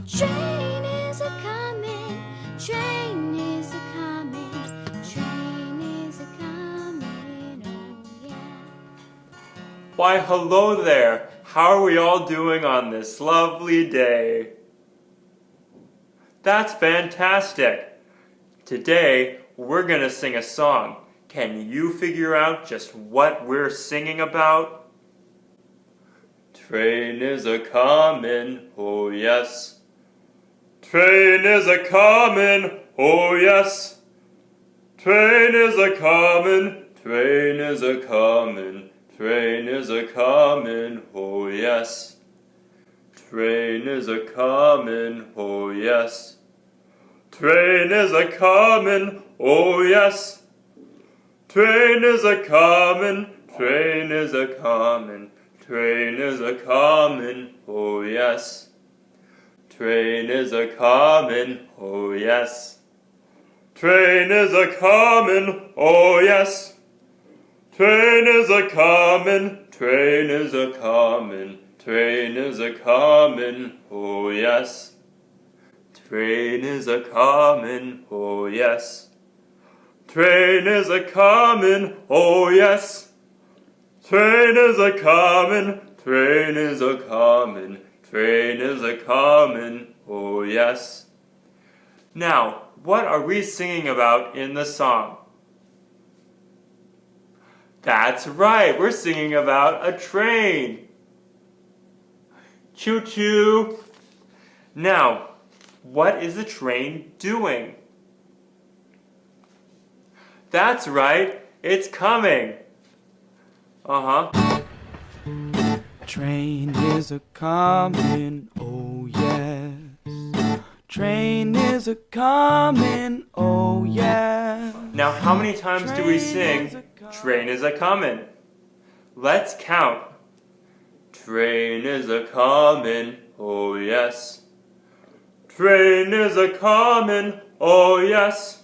Train is a comin', train is a comin', train is a comin', oh yeah. Why, hello there! How are we all doing on this lovely day? That's fantastic! Today, we're gonna sing a song. Can you figure out just what we're singing about? Train is a comin', oh yes. Train is a comin', oh yes. Train is a comin', train is a comin', train is a comin', oh yes. Train is a comin', oh yes. Train is a comin', oh yes. Train is a comin', train is a comin', train is a comin', oh yes. Train is a comin', oh yes. Train is a comin', oh yes. Train is a comin', train is a comin', train is a comin', oh yes. Train is a comin', oh yes. Train is a comin', oh yes. Train is a comin', train is a comin', train is a comin', oh yes. Now, what are we singing about in the song? That's right, we're singing about a train. Choo-choo. Now, what is the train doing? That's right, it's coming. Train is a comin', oh yes. Train is a comin', oh yeah. Now, how many times do we sing, train is a comin'? Let's count. Train is a comin', oh yes. Train is a comin', oh yes.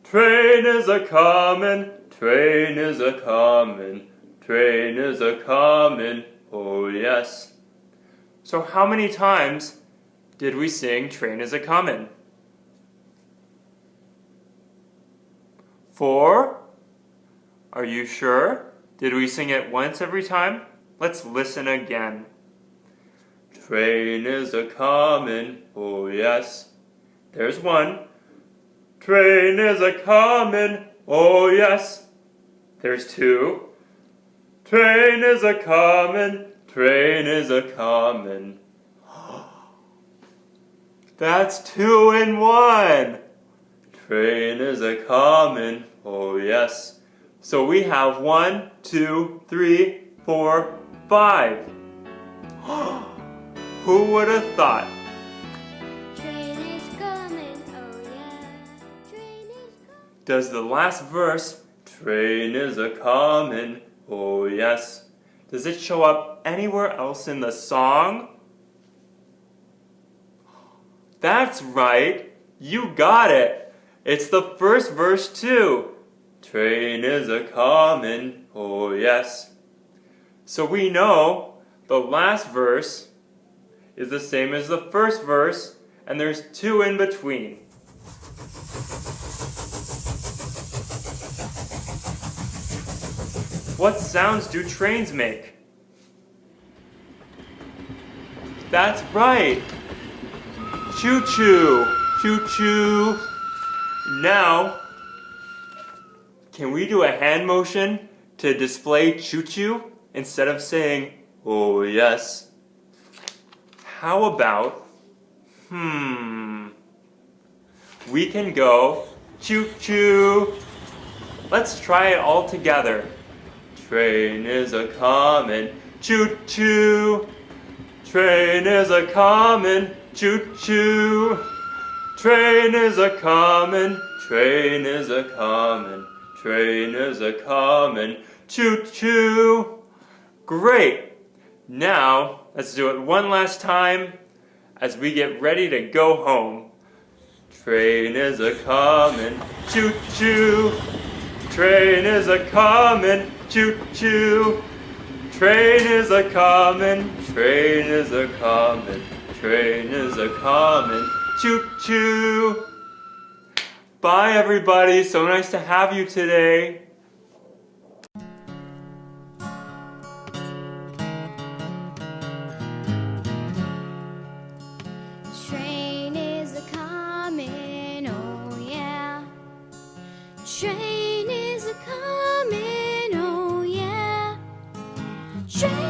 Train is a comin', train is a comin', train is a comin', oh yes. So how many times did we sing train is a comin'? 4? Are you sure? Did we sing it once every time? Let's listen again. Train is a comin', oh yes. There's 1. Train is a comin', oh yes. There's 2. Train is a comin', train is a comin'. That's 2 in 1. Train is a comin', oh yes. So we have 1, 2, 3, 4, 5. Who would have thought? Train is comin', oh yeah. Train is comin'. Does the last verse, train is a comin', oh yes, does it show up anywhere else in the song? That's right, you got it. It's the first verse too. Train is a comin', oh yes. So we know the last verse is the same as the first verse, and there's 2 in between. What sounds do trains make? That's right! Choo-choo! Choo-choo! Now, can we do a hand motion to display choo-choo instead of saying, oh yes? How about, we can go choo-choo. Let's try it all together. Train is a comin', choo-choo. Train is a comin', choo-choo. Train is a comin', train is a comin', train is a comin', choo-choo. Great! Now, let's do it one last time as we get ready to go home. Train is a comin', choo-choo. Train is a comin', choo-choo. Train is a comin', train is a comin', train is a comin'. Choo choo. Bye everybody, so nice to have you today. Train is a comin', oh yeah. Train is a comin', oh yeah. Train